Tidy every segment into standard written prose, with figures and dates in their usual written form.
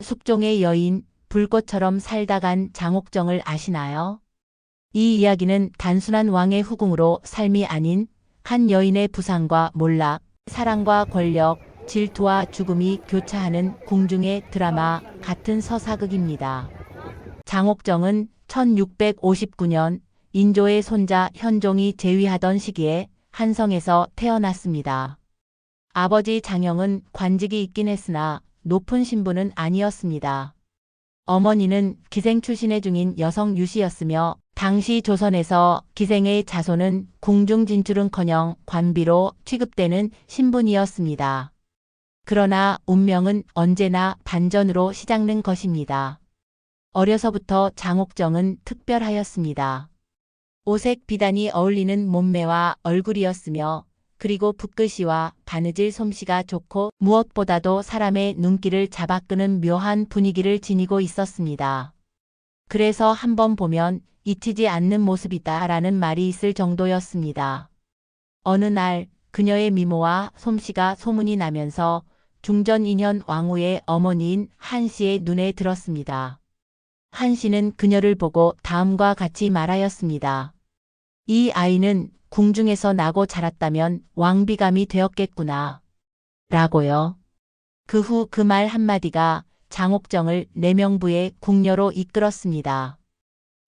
숙종의 여인, 불꽃처럼 살다 간 장옥정을 아시나요? 이 이야기는 단순한 왕의 후궁으로 삶이 아닌 한 여인의 부상과 몰락, 사랑과 권력, 질투와 죽음이 교차하는 궁중의 드라마 같은 서사극입니다. 장옥정은 1659년 인조의 손자 현종이 재위하던 시기에 한성에서 태어났습니다. 아버지 장영은 관직이 있긴 했으나 높은 신분은 아니었습니다. 어머니는 기생 출신의 중인 여성 유씨였으며 당시 조선에서 기생의 자손은 궁중 진출은커녕 관비로 취급되는 신분이었습니다. 그러나 운명은 언제나 반전으로 시작는 것입니다. 어려서부터 장옥정은 특별하였습니다. 오색 비단이 어울리는 몸매와 얼굴이었으며 그리고 붓글씨와 바느질 솜씨가 좋고 무엇보다도 사람의 눈길을 잡아끄는 묘한 분위기를 지니고 있었습니다. 그래서 한번 보면 잊히지 않는 모습이다라는 말이 있을 정도였습니다. 어느 날 그녀의 미모와 솜씨가 소문이 나면서 중전 2년 왕후의 어머니인 한씨의 눈에 들었습니다. 한씨는 그녀를 보고 다음과 같이 말하였습니다. 이 아이는 궁중에서 나고 자랐다면 왕비감이 되었겠구나. 라고요. 그 후 그 말 한마디가 장옥정을 내명부의 궁녀로 이끌었습니다.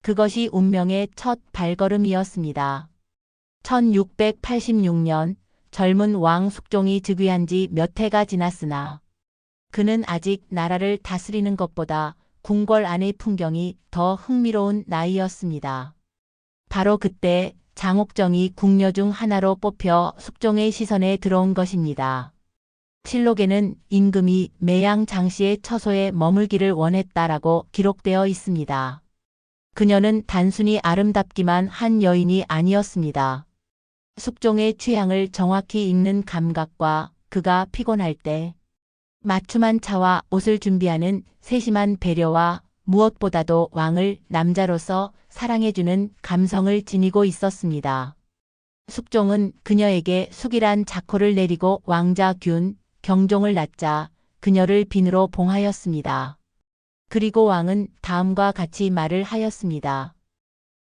그것이 운명의 첫 발걸음이었습니다. 1686년 젊은 왕 숙종이 즉위한 지 몇 해가 지났으나 그는 아직 나라를 다스리는 것보다 궁궐 안의 풍경이 더 흥미로운 나이였습니다. 바로 그때 장옥정이 궁녀 중 하나로 뽑혀 숙종의 시선에 들어온 것입니다. 실록에는 임금이 매양 장씨의 처소에 머물기를 원했다라고 기록되어 있습니다. 그녀는 단순히 아름답기만 한 여인이 아니었습니다. 숙종의 취향을 정확히 읽는 감각과 그가 피곤할 때 맞춤한 차와 옷을 준비하는 세심한 배려와 무엇보다도 왕을 남자로서 사랑해주는 감성을 지니고 있었습니다. 숙종은 그녀에게 숙이란 자코를 내리고 왕자 균, 경종을 낳자 그녀를 비누로 봉하였습니다. 그리고 왕은 다음과 같이 말을 하였습니다.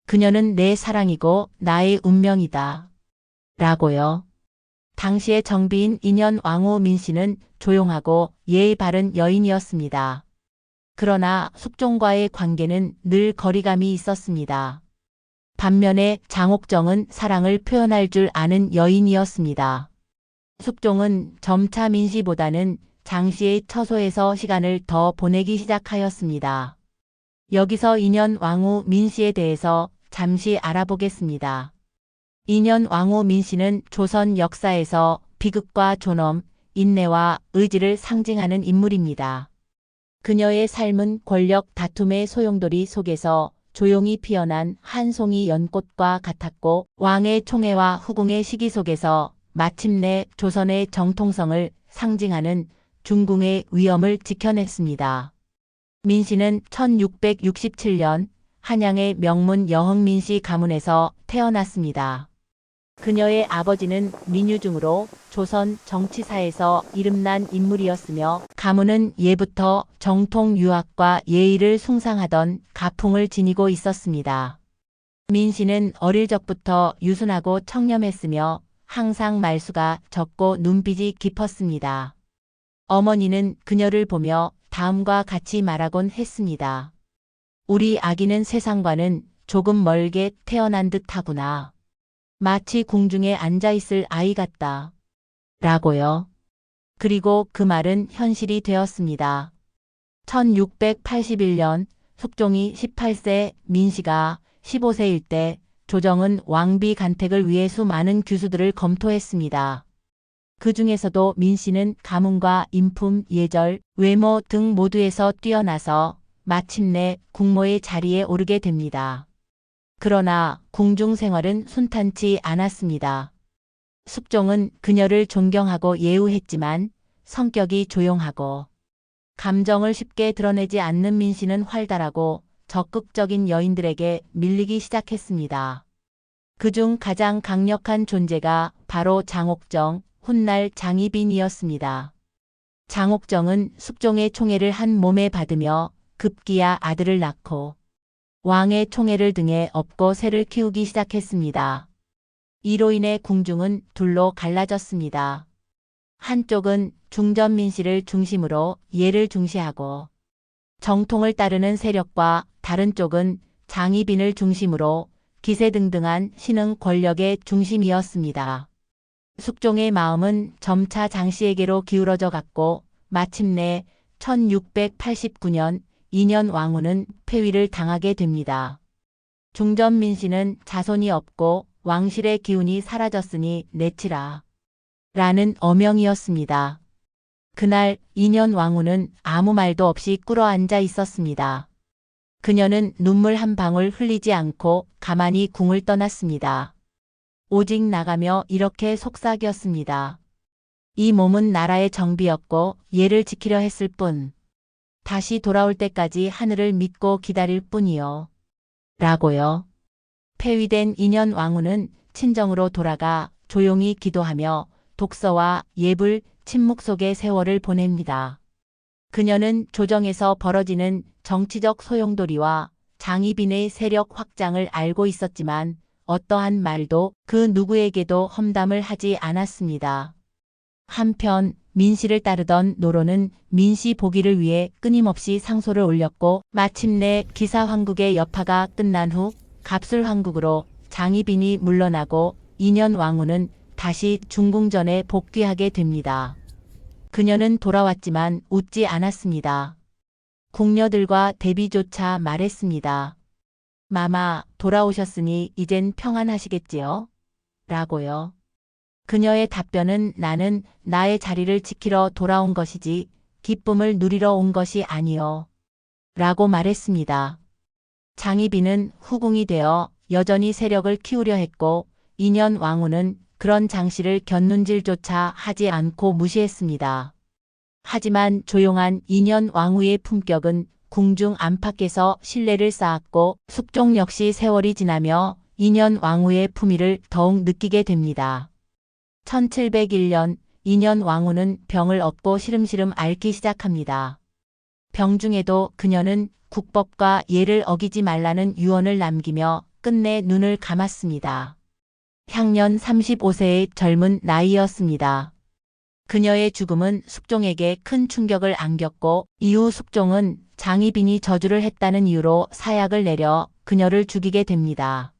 그녀는 내 사랑이고 나의 운명이다. 라고요. 당시의 정비인 인현 왕후 민씨는 조용하고 예의 바른 여인이었습니다. 그러나 숙종과의 관계는 늘 거리감이 있었습니다. 반면에 장옥정은 사랑을 표현할 줄 아는 여인이었습니다. 숙종은 점차 민씨보다는 장씨의 처소에서 시간을 더 보내기 시작하였습니다. 여기서 인현 왕후 민씨에 대해서 잠시 알아보겠습니다. 인현 왕후 민씨는 조선 역사에서 비극과 존엄, 인내와 의지를 상징하는 인물입니다. 그녀의 삶은 권력 다툼의 소용돌이 속에서 조용히 피어난 한 송이 연꽃과 같았고 왕의 총애와 후궁의 시기 속에서 마침내 조선의 정통성을 상징하는 중궁의 위엄을 지켜냈습니다. 민씨는 1667년 한양의 명문 여흥민씨 가문에서 태어났습니다. 그녀의 아버지는 민유중으로 조선 정치사에서 이름난 인물이었으며 가문은 예부터 정통 유학과 예의를 숭상하던 가풍을 지니고 있었습니다. 민씨는 어릴 적부터 유순하고 청렴했으며 항상 말수가 적고 눈빛이 깊었습니다. 어머니는 그녀를 보며 다음과 같이 말하곤 했습니다. 우리 아기는 세상과는 조금 멀게 태어난 듯하구나. 마치 궁중에 앉아있을 아이 같다. 라고요. 그리고 그 말은 현실이 되었습니다. 1681년 숙종이 18세, 민씨가 15세일 때 조정은 왕비 간택을 위해 수많은 규수들을 검토했습니다. 그 중에서도 민씨는 가문과 인품, 예절, 외모 등 모두에서 뛰어나서 마침내 국모의 자리에 오르게 됩니다. 그러나 궁중 생활은 순탄치 않았습니다. 숙종은 그녀를 존경하고 예우했지만 성격이 조용하고 감정을 쉽게 드러내지 않는 민씨는 활달하고 적극적인 여인들에게 밀리기 시작했습니다. 그중 가장 강력한 존재가 바로 장옥정, 훗날 장희빈이었습니다. 장옥정은 숙종의 총애를 한 몸에 받으며 급기야 아들을 낳고 왕의 총애를 등에 업고 새를 키우기 시작했습니다. 이로 인해 궁중은 둘로 갈라졌습니다. 한쪽은 중전민씨를 중심으로 예를 중시하고 정통을 따르는 세력과 다른 쪽은 장희빈을 중심으로 기세등등한 신흥 권력의 중심이었습니다. 숙종의 마음은 점차 장씨에게로 기울어져 갔고 마침내 1689년 인현 왕후는 폐위를 당하게 됩니다. 중전민씨는 자손이 없고 왕실의 기운이 사라졌으니 내치라 라는 어명이었습니다. 그날 인현 왕후는 아무 말도 없이 꿇어앉아 있었습니다. 그녀는 눈물 한 방울 흘리지 않고 가만히 궁을 떠났습니다. 오직 나가며 이렇게 속삭였습니다. 이 몸은 나라의 정비였고 예를 지키려 했을 뿐 다시 돌아올 때까지 하늘을 믿고 기다릴 뿐이요. 라고요. 폐위된 인현 왕후는 친정으로 돌아가 조용히 기도하며 독서와 예불, 침묵 속의 세월을 보냅니다. 그녀는 조정에서 벌어지는 정치적 소용돌이와 장희빈의 세력 확장을 알고 있었지만 어떠한 말도 그 누구에게도 험담을 하지 않았습니다. 한편 민씨를 따르던 노론은 민씨 보기를 위해 끊임없이 상소를 올렸고 마침내 기사황국의 여파가 끝난 후 갑술황국으로 장희빈이 물러나고 인현 왕후는 다시 중궁전에 복귀하게 됩니다. 그녀는 돌아왔지만 웃지 않았습니다. 궁녀들과 대비조차 말했습니다. 마마, 돌아오셨으니 이젠 평안하시겠지요? 라고요. 그녀의 답변은 나는 나의 자리를 지키러 돌아온 것이지 기쁨을 누리러 온 것이 아니요. 라고 말했습니다. 장희빈은 후궁이 되어 여전히 세력을 키우려 했고 인현 왕후는 그런 장씨를 곁눈질조차 하지 않고 무시했습니다. 하지만 조용한 인현 왕후의 품격은 궁중 안팎에서 신뢰를 쌓았고 숙종 역시 세월이 지나며 인현 왕후의 품위를 더욱 느끼게 됩니다. 1701년 인현 왕후는 병을 얻고 시름시름 앓기 시작합니다. 병중에도 그녀는 국법과 예를 어기지 말라는 유언을 남기며 끝내 눈을 감았습니다. 향년 35세의 젊은 나이였습니다. 그녀의 죽음은 숙종에게 큰 충격을 안겼고 이후 숙종은 장희빈이 저주를 했다는 이유로 사약을 내려 그녀를 죽이게 됩니다.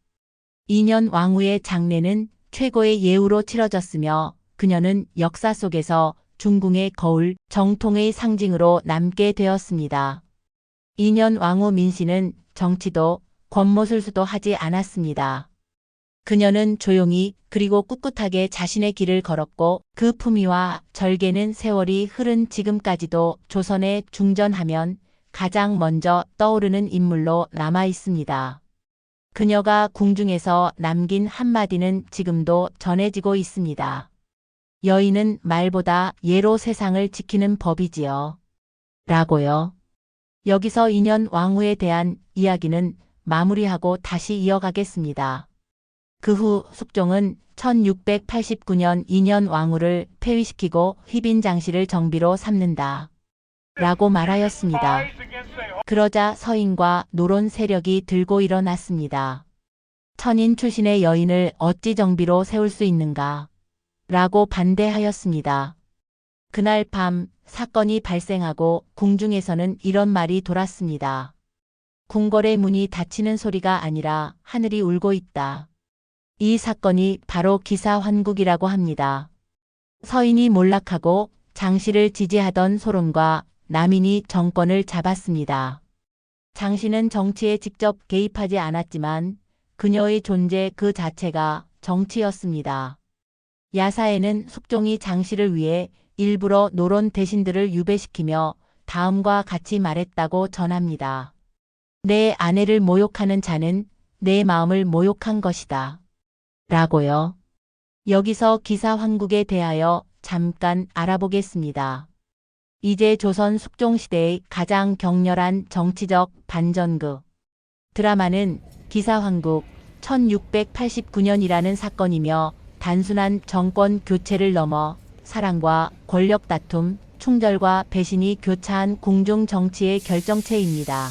인현 왕후의 장례는 최고의 예우로 치러졌으며 그녀는 역사 속에서 중궁의 거울, 정통의 상징으로 남게 되었습니다. 인현 왕후 민씨는 정치도 권모술수도 하지 않았습니다. 그녀는 조용히 그리고 꿋꿋하게 자신의 길을 걸었고 그 품위와 절개는 세월이 흐른 지금까지도 조선에 중전하면 가장 먼저 떠오르는 인물로 남아 있습니다. 그녀가 궁중에서 남긴 한마디는 지금도 전해지고 있습니다. 여인은 말보다 예로 세상을 지키는 법이지요. 라고요. 여기서 인현 왕후에 대한 이야기는 마무리하고 다시 이어가겠습니다. 그 후 숙종은 1689년 인현 왕후를 폐위시키고 휘빈 장씨를 정비로 삼는다. 라고 말하였습니다. 그러자 서인과 노론 세력이 들고 일어났습니다. 천인 출신의 여인을 어찌 정비로 세울 수 있는가? 라고 반대하였습니다. 그날 밤 사건이 발생하고 궁중에서는 이런 말이 돌았습니다. 궁궐의 문이 닫히는 소리가 아니라 하늘이 울고 있다. 이 사건이 바로 기사환국이라고 합니다. 서인이 몰락하고 장씨를 지지하던 소론과 남인이 정권을 잡았습니다. 장씨는 정치에 직접 개입하지 않았지만 그녀의 존재 그 자체가 정치였습니다. 야사에는 숙종이 장씨를 위해 일부러 노론 대신들을 유배시키며 다음과 같이 말했다고 전합니다. 내 아내를 모욕하는 자는 내 마음을 모욕한 것이다. 라고요. 여기서 기사황국에 대하여 잠깐 알아보겠습니다. 이제 조선 숙종시대의 가장 격렬한 정치적 반전극 드라마는 기사황국 1689년이라는 사건이며 단순한 정권 교체를 넘어 사랑과 권력 다툼, 충절과 배신이 교차한 궁중 정치의 결정체입니다.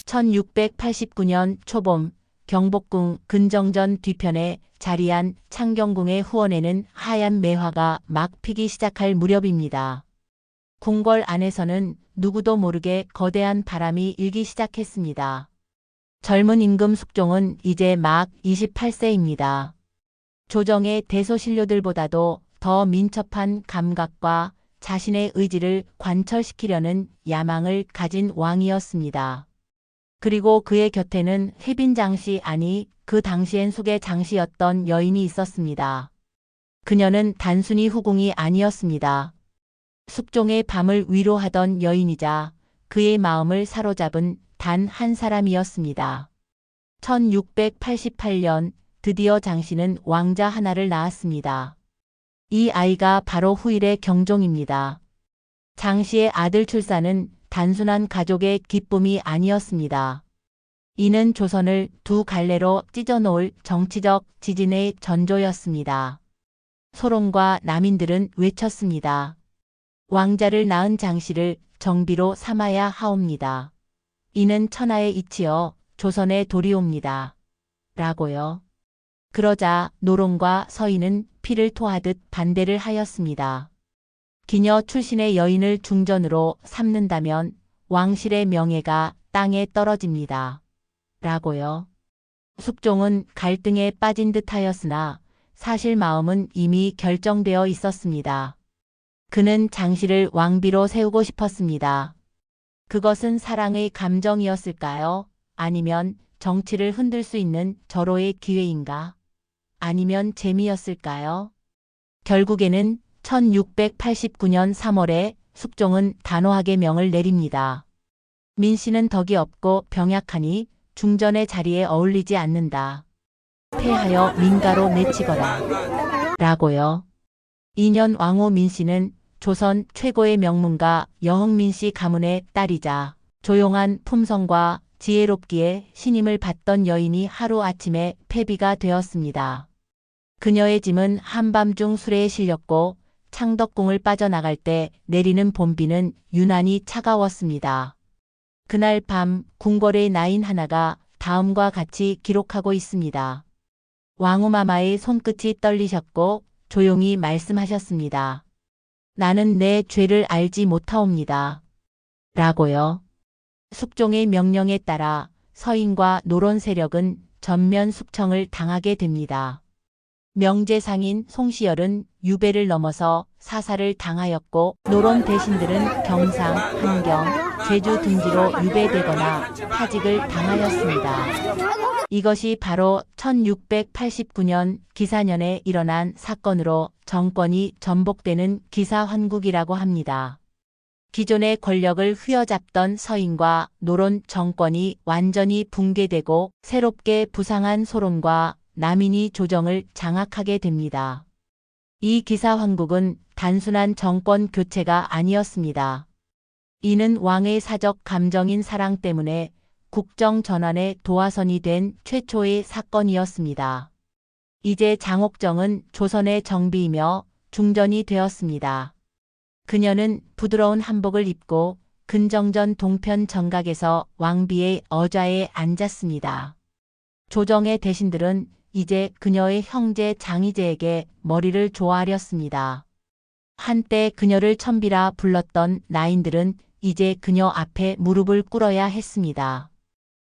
1689년 초봄 경복궁 근정전 뒤편에 자리한 창경궁의 후원에는 하얀 매화가 막 피기 시작할 무렵입니다. 궁궐 안에서는 누구도 모르게 거대한 바람이 일기 시작했습니다. 젊은 임금 숙종은 이제 막 28세입니다. 조정의 대소신료들보다도 더 민첩한 감각과 자신의 의지를 관철시키려는 야망을 가진 왕이었습니다. 그리고 그의 곁에는 혜빈 장씨, 아니 그 당시엔 숙의 장씨였던 여인이 있었습니다. 그녀는 단순히 후궁이 아니었습니다. 숙종의 밤을 위로하던 여인이자 그의 마음을 사로잡은 단 한 사람이었습니다. 1688년 드디어 장씨는 왕자 하나를 낳았습니다. 이 아이가 바로 후일의 경종입니다. 장씨의 아들 출산은 단순한 가족의 기쁨이 아니었습니다. 이는 조선을 두 갈래로 찢어놓을 정치적 지진의 전조였습니다. 소론과 남인들은 외쳤습니다. 왕자를 낳은 장씨를 정비로 삼아야 하옵니다. 이는 천하의 이치여 조선의 도리옵니다. 라고요. 그러자 노론과 서인은 피를 토하듯 반대를 하였습니다. 기녀 출신의 여인을 중전으로 삼는다면 왕실의 명예가 땅에 떨어집니다. 라고요. 숙종은 갈등에 빠진 듯 하였으나 사실 마음은 이미 결정되어 있었습니다. 그는 장씨를 왕비로 세우고 싶었습니다. 그것은 사랑의 감정이었을까요? 아니면 정치를 흔들 수 있는 절호의 기회인가? 아니면 재미였을까요? 결국에는 1689년 3월에 숙종은 단호하게 명을 내립니다. 민씨는 덕이 없고 병약하니 중전의 자리에 어울리지 않는다. 폐하여 민가로 내치거라. 라고요. 2년 왕후 민씨는 조선 최고의 명문가 여흥민씨 가문의 딸이자 조용한 품성과 지혜롭기에 신임을 받던 여인이 하루아침에 폐비가 되었습니다. 그녀의 짐은 한밤중 수레에 실렸고 창덕궁을 빠져나갈 때 내리는 봄비는 유난히 차가웠습니다. 그날 밤 궁궐의 나인 하나가 다음과 같이 기록하고 있습니다. 왕후마마의 손끝이 떨리셨고 조용히 말씀하셨습니다. 나는 내 죄를 알지 못하옵니다. 라고요. 숙종의 명령에 따라 서인과 노론 세력은 전면 숙청을 당하게 됩니다. 명제상인 송시열은 유배를 넘어서 사살을 당하였고 노론 대신들은 경상, 한경, 제주 등지로 유배되거나 파직을 당하였습니다. 이것이 바로 1689년 기사년에 일어난 사건으로 정권이 전복되는 기사환국이라고 합니다. 기존의 권력을 휘어잡던 서인과 노론 정권이 완전히 붕괴되고 새롭게 부상한 소론과 남인이 조정을 장악하게 됩니다. 이 기사환국은 단순한 정권 교체가 아니었습니다. 이는 왕의 사적 감정인 사랑 때문에 국정 전환의 도화선이 된 최초의 사건이었습니다. 이제 장옥정은 조선의 정비이며 중전이 되었습니다. 그녀는 부드러운 한복을 입고 근정전 동편 정각에서 왕비의 어좌에 앉았습니다. 조정의 대신들은 이제 그녀의 형제 장희재에게 머리를 조아렸습니다. 한때 그녀를 천비라 불렀던 나인들은 이제 그녀 앞에 무릎을 꿇어야 했습니다.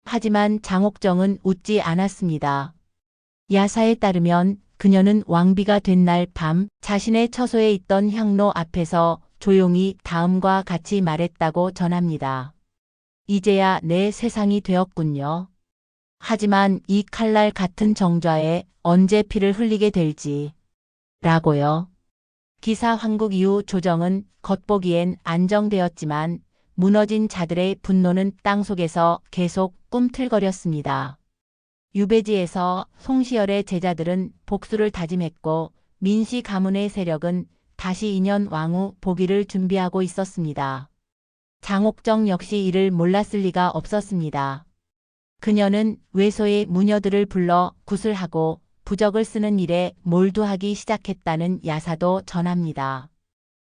하지만 장옥정은 웃지 않았습니다. 야사에 따르면 그녀는 왕비가 된 날 밤 자신의 처소에 있던 향로 앞에서 조용히 다음과 같이 말했다고 전합니다. 이제야 내 세상이 되었군요. 하지만 이 칼날 같은 정좌에 언제 피를 흘리게 될지. 라고요. 기사환국 이후 조정은 겉보기엔 안정되었지만 무너진 자들의 분노는 땅속에서 계속 꿈틀거렸습니다. 유배지에서 송시열의 제자들은 복수를 다짐했고 민씨 가문의 세력은 다시 인현 왕후 보기를 준비하고 있었습니다. 장옥정 역시 이를 몰랐을 리가 없었습니다. 그녀는 외소의 무녀들을 불러 굿을 하고 부적을 쓰는 일에 몰두하기 시작했다는 야사도 전합니다.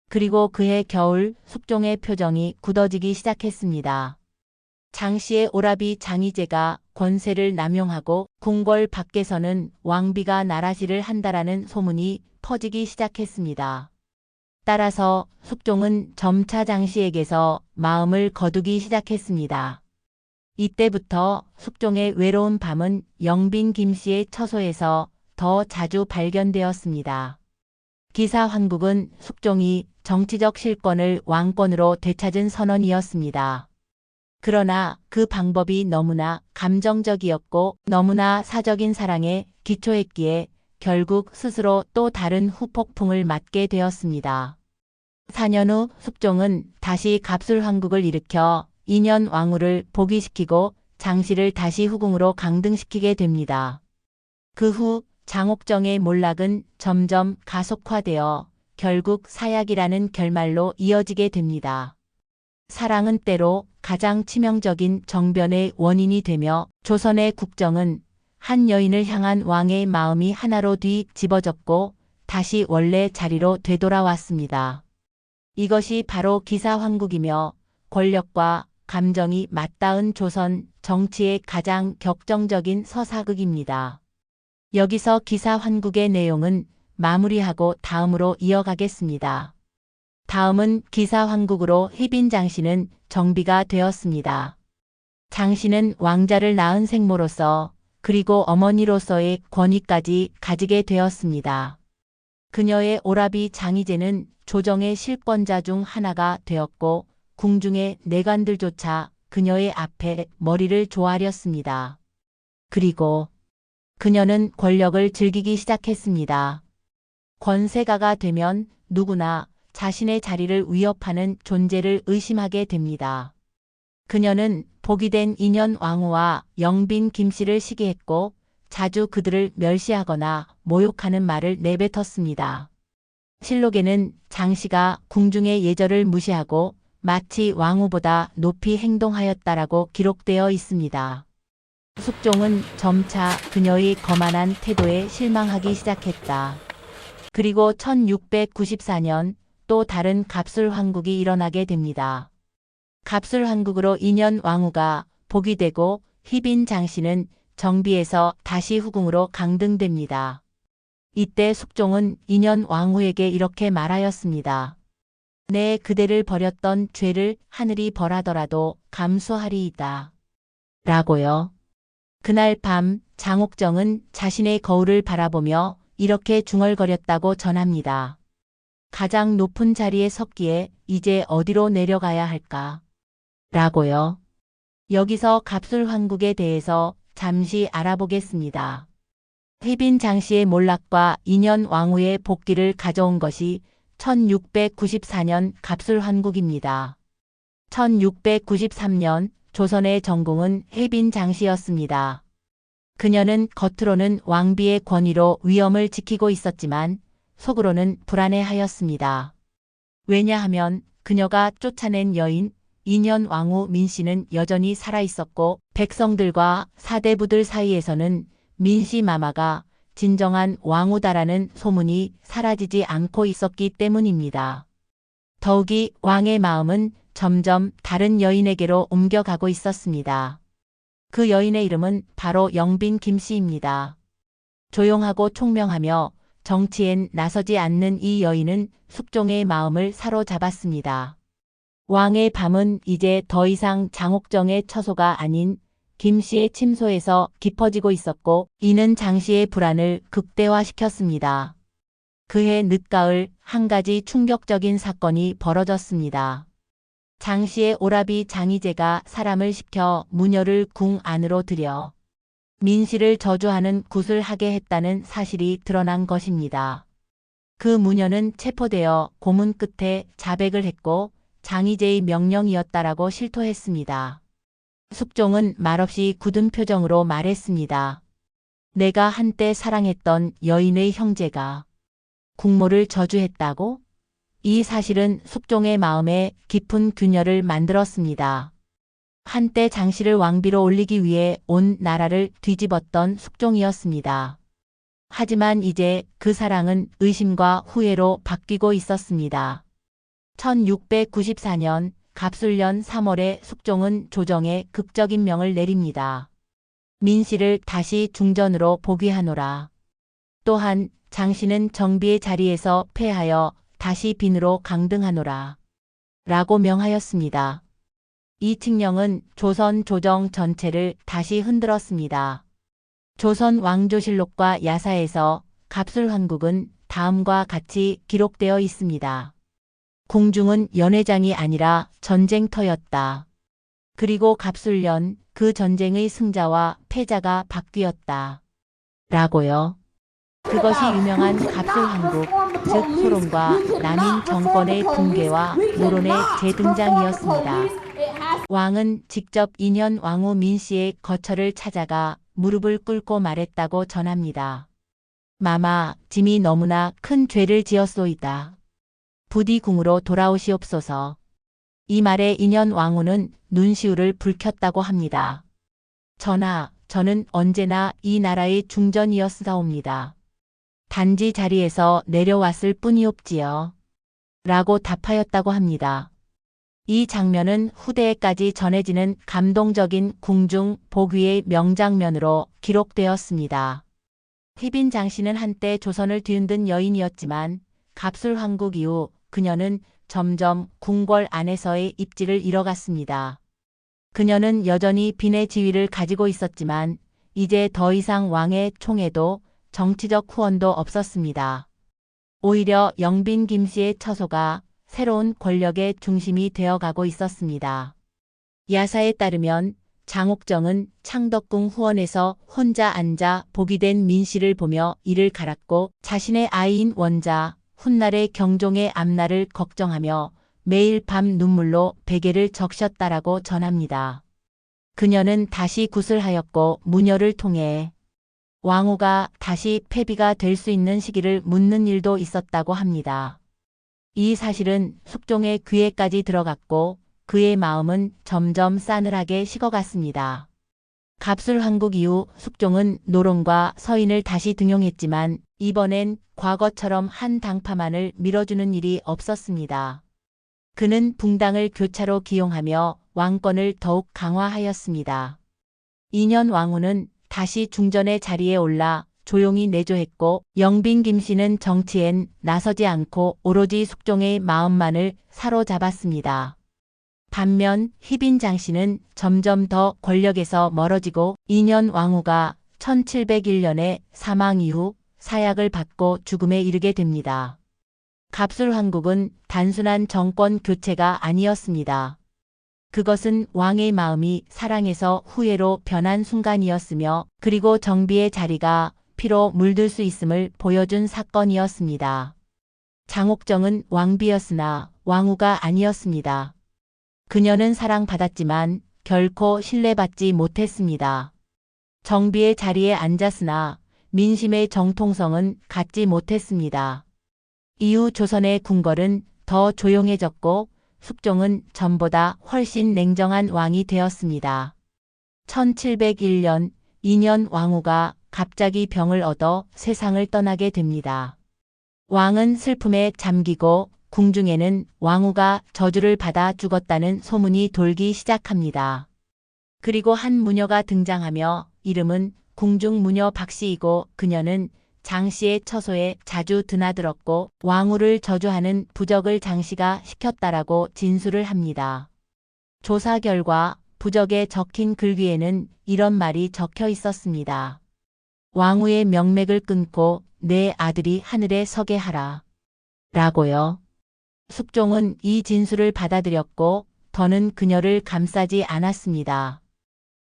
그리고 그해 겨울 숙종의 표정이 굳어지기 시작했습니다. 장씨의 오라비 장희제가 권세를 남용하고 궁궐 밖에서는 왕비가 나라시를 한다라는 소문이 퍼지기 시작했습니다. 따라서 숙종은 점차 장씨에게서 마음을 거두기 시작했습니다. 이때부터 숙종의 외로운 밤은 영빈 김씨의 처소에서 더 자주 발견되었습니다. 기사 환국은 숙종이 정치적 실권을 왕권으로 되찾은 선언이었습니다. 그러나 그 방법이 너무나 감정적이었고 너무나 사적인 사랑에 기초했기에 결국 스스로 또 다른 후폭풍을 맞게 되었습니다. 4년 후 숙종은 다시 갑술환국을 일으켜 인현 왕후를 복위시키고 장씨를 다시 후궁으로 강등시키게 됩니다. 그 후 장옥정의 몰락은 점점 가속화되어 결국 사약이라는 결말로 이어지게 됩니다. 사랑은 때로 가장 치명적인 정변의 원인이 되며 조선의 국정은 한 여인을 향한 왕의 마음이 하나로 뒤집어졌고 다시 원래 자리로 되돌아왔습니다. 이것이 바로 기사환국이며 권력과 감정이 맞닿은 조선 정치의 가장 격정적인 서사극입니다. 여기서 기사환국의 내용은 마무리하고 다음으로 이어가겠습니다. 다음은 기사환국으로 희빈 장씨는 정비가 되었습니다. 장씨는 왕자를 낳은 생모로서 그리고 어머니로서의 권위까지 가지게 되었습니다. 그녀의 오라비 장희제는 조정의 실권자 중 하나가 되었고 궁중의 내관들조차 그녀의 앞에 머리를 조아렸습니다. 그리고 그녀는 권력을 즐기기 시작했습니다. 권세가가 되면 누구나 자신의 자리를 위협하는 존재를 의심하게 됩니다. 그녀는 복이 된 인현 왕후와 영빈 김씨를 시기했고 자주 그들을 멸시하거나 모욕하는 말을 내뱉었습니다. 실록에는 장씨가 궁중의 예절을 무시하고 마치 왕후보다 높이 행동하였다라고 기록되어 있습니다. 숙종은 점차 그녀의 거만한 태도에 실망하기 시작했다. 그리고 1694년 또 다른 갑술환국이 일어나게 됩니다. 갑술환국으로 인현 왕후가 복위 되고 희빈 장씨는 정비에서 다시 후궁으로 강등됩니다. 이때 숙종은 인현 왕후에게 이렇게 말하였습니다. 내 그대를 버렸던 죄를 하늘이 벌하더라도 감수하리이다. 라고요. 그날 밤 장옥정은 자신의 거울을 바라보며 이렇게 중얼거렸다고 전합니다. 가장 높은 자리에 섰기에 이제 어디로 내려가야 할까? 라고요. 여기서 갑술환국에 대해서 잠시 알아보겠습니다. 희빈 장씨의 몰락과 인현 왕후의 복귀를 가져온 것이 1694년 갑술환국입니다. 1693년 조선의 정공은 희빈 장씨였습니다. 그녀는 겉으로는 왕비의 권위로 위엄을 지키고 있었지만 속으로는 불안해하였습니다. 왜냐하면 그녀가 쫓아낸 여인 인현 왕후 민씨는 여전히 살아있었고 백성들과 사대부들 사이에서는 민씨 마마가 진정한 왕후다라는 소문이 사라지지 않고 있었기 때문입니다. 더욱이 왕의 마음은 점점 다른 여인에게로 옮겨가고 있었습니다. 그 여인의 이름은 바로 영빈 김씨입니다. 조용하고 총명하며 정치엔 나서지 않는 이 여인은 숙종의 마음을 사로잡았습니다. 왕의 밤은 이제 더 이상 장옥정의 처소가 아닌 김씨의 침소에서 깊어지고 있었고 이는 장씨의 불안을 극대화시켰습니다. 그해 늦가을 한 가지 충격적인 사건이 벌어졌습니다. 장씨의 오라비 장희제가 사람을 시켜 무녀를 궁 안으로 들여 민씨를 저주하는 굿을 하게 했다는 사실이 드러난 것입니다. 그 무녀는 체포되어 고문 끝에 자백을 했고 장희제의 명령이었다라고 실토했습니다. 숙종은 말없이 굳은 표정으로 말했습니다. 내가 한때 사랑했던 여인의 형제가 국모를 저주했다고? 이 사실은 숙종의 마음에 깊은 균열을 만들었습니다. 한때 장씨를 왕비로 올리기 위해 온 나라를 뒤집었던 숙종이었습니다. 하지만 이제 그 사랑은 의심과 후회로 바뀌고 있었습니다. 1694년 갑술년 3월에 숙종은 조정에 극적인 명을 내립니다. 민씨를 다시 중전으로 복위하노라. 또한 장씨는 정비의 자리에서 패하여 다시 빈으로 강등하노라. 라고 명하였습니다. 이 칙령은 조선 조정 전체를 다시 흔들었습니다. 조선 왕조실록과 야사에서 갑술환국은 다음과 같이 기록되어 있습니다. 궁중은 연회장이 아니라 전쟁터였다. 그리고 갑술년 그 전쟁의 승자와 패자가 바뀌었다. 라고요. 그것이 유명한 갑술환국, 즉 소론과 남인 정권의 붕괴와 노론의 재등장이었습니다. 왕은 직접 인현 왕후 민씨의 거처를 찾아가 무릎을 꿇고 말했다고 전합니다. 마마, 짐이 너무나 큰 죄를 지었소이다. 부디 궁으로 돌아오시옵소서. 이 말에 인현 왕후는 눈시울을 붉혔다고 합니다. 전하, 저는 언제나 이 나라의 중전이었사옵니다. 단지 자리에서 내려왔을 뿐이옵지요. 라고 답하였다고 합니다. 이 장면은 후대에까지 전해지는 감동적인 궁중 복위의 명장면으로 기록되었습니다. 희빈 장씨는 한때 조선을 뒤흔든 여인이었지만 갑술환국 이후 그녀는 점점 궁궐 안에서의 입지를 잃어갔습니다. 그녀는 여전히 빈의 지위를 가지고 있었지만 이제 더 이상 왕의 총애도 정치적 후원도 없었습니다. 오히려 영빈 김씨의 처소가 새로운 권력의 중심이 되어가고 있었습니다. 야사에 따르면 장옥정은 창덕궁 후원에서 혼자 앉아 복위된 민씨를 보며 이를 갈았고 자신의 아이인 원자, 훗날의 경종의 앞날을 걱정하며 매일 밤 눈물로 베개를 적셨다라고 전합니다. 그녀는 다시 굿을 무녀를 통해 왕후가 다시 패비가 될 수 있는 시기를 묻는 일도 있었다고 합니다. 이 사실은 숙종의 귀에까지 들어갔고 그의 마음은 점점 싸늘하게 식어갔습니다. 갑술환국 이후 숙종은 노론과 서인을 다시 등용했지만 이번엔 과거처럼 한 당파만을 밀어주는 일이 없었습니다. 그는 붕당을 교차로 기용하며 왕권을 더욱 강화하였습니다. 인현 왕후는 다시 중전의 자리에 올라 조용히 내조했고 영빈 김씨는 정치엔 나서지 않고 오로지 숙종의 마음만을 사로잡았습니다. 반면 희빈 장씨는 점점 더 권력에서 멀어지고 인현 왕후가 1701년에 사망 이후 사약을 받고 죽음에 이르게 됩니다. 갑술환국은 단순한 정권 교체가 아니었습니다. 그것은 왕의 마음이 사랑에서 후회로 변한 순간이었으며 그리고 정비의 자리가 피로 물들 수 있음을 보여준 사건이었습니다. 장옥정은 왕비였으나 왕후가 아니었습니다. 그녀는 사랑받았지만 결코 신뢰받지 못했습니다. 정비의 자리에 앉았으나 민심의 정통성은 갖지 못했습니다. 이후 조선의 궁궐은 더 조용해졌고 숙종은 전보다 훨씬 냉정한 왕이 되었습니다. 1701년 인현 왕후가 갑자기 병을 얻어 세상을 떠나게 됩니다. 왕은 슬픔에 잠기고 궁중에는 왕후가 저주를 받아 죽었다는 소문이 돌기 시작합니다. 그리고 한 무녀가 등장하며 이름은 궁중 무녀 박씨이고 그녀는 장씨의 처소에 자주 드나들었고 왕후를 저주하는 부적을 장씨가 시켰다라고 진술을 합니다. 조사 결과 부적에 적힌 글귀에는 이런 말이 적혀 있었습니다. 왕후의 명맥을 끊고 내 아들이 하늘에 서게 하라. 라고요. 숙종은 이 진술을 받아들였고 더는 그녀를 감싸지 않았습니다.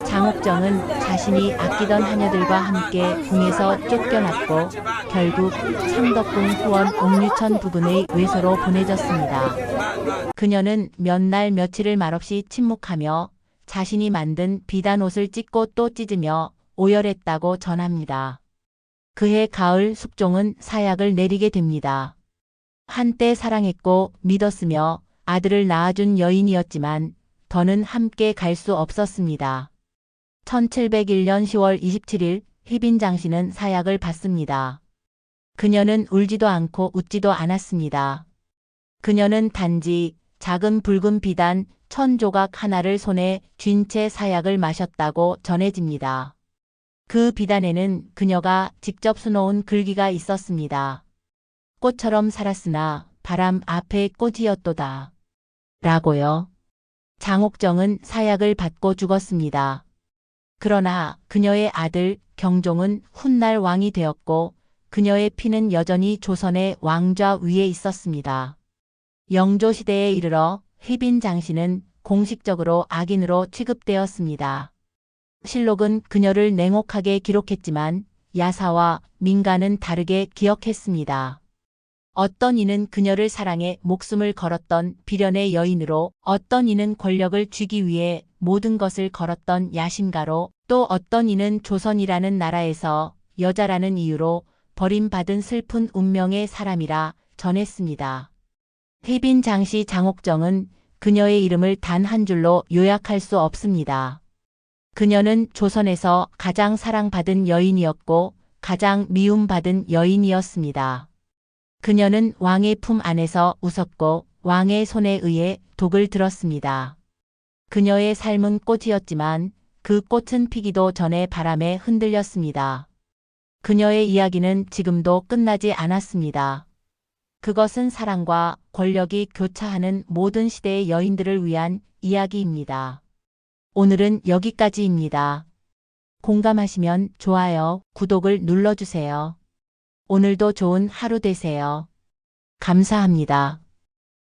장옥정은 자신이 아끼던 하녀들과 함께 궁에서 쫓겨났고 결국 창덕궁 후원 옥류천 부근의 외소로 보내졌습니다. 그녀는 몇 날 며칠을 말없이 침묵하며 자신이 만든 비단 옷을 찢고 또 찢으며 오열했다고 전합니다. 그해 가을 숙종은 사약을 내리게 됩니다. 한때 사랑했고 믿었으며 아들을 낳아준 여인이었지만 더는 함께 갈 수 없었습니다. 1701년 10월 27일 희빈 장씨는 사약을 받습니다. 그녀는 울지도 않고 웃지도 않았습니다. 그녀는 단지 작은 붉은 비단 1000조각 하나를 손에 쥔 채 사약을 마셨다고 전해집니다. 그 비단에는 그녀가 직접 수놓은 글귀가 있었습니다. 꽃처럼 살았으나 바람 앞에 꽃이었도다. 라고요. 장옥정은 사약을 받고 죽었습니다. 그러나 그녀의 아들 경종은 훗날 왕이 되었고 그녀의 피는 여전히 조선의 왕좌 위에 있었습니다. 영조 시대에 이르러 휘빈 장씨는 공식적으로 악인으로 취급되었습니다. 실록은 그녀를 냉혹하게 기록했지만 야사와 민가는 다르게 기억했습니다. 어떤 이는 그녀를 사랑해 목숨을 걸었던 비련의 여인으로, 어떤 이는 권력을 쥐기 위해 모든 것을 걸었던 야심가로, 또 어떤 이는 조선이라는 나라에서 여자라는 이유로 버림받은 슬픈 운명의 사람이라 전했습니다. 휘빈 장씨 장옥정은 그녀의 이름을 단 한 줄로 요약할 수 없습니다. 그녀는 조선에서 가장 사랑받은 여인이었고 가장 미움받은 여인이었습니다. 그녀는 왕의 품 안에서 웃었고 왕의 손에 의해 독을 들었습니다. 그녀의 삶은 꽃이었지만 그 꽃은 피기도 전에 바람에 흔들렸습니다. 그녀의 이야기는 지금도 끝나지 않았습니다. 그것은 사랑과 권력이 교차하는 모든 시대의 여인들을 위한 이야기입니다. 오늘은 여기까지입니다. 공감하시면 좋아요, 구독을 눌러주세요. 오늘도 좋은 하루 되세요. 감사합니다.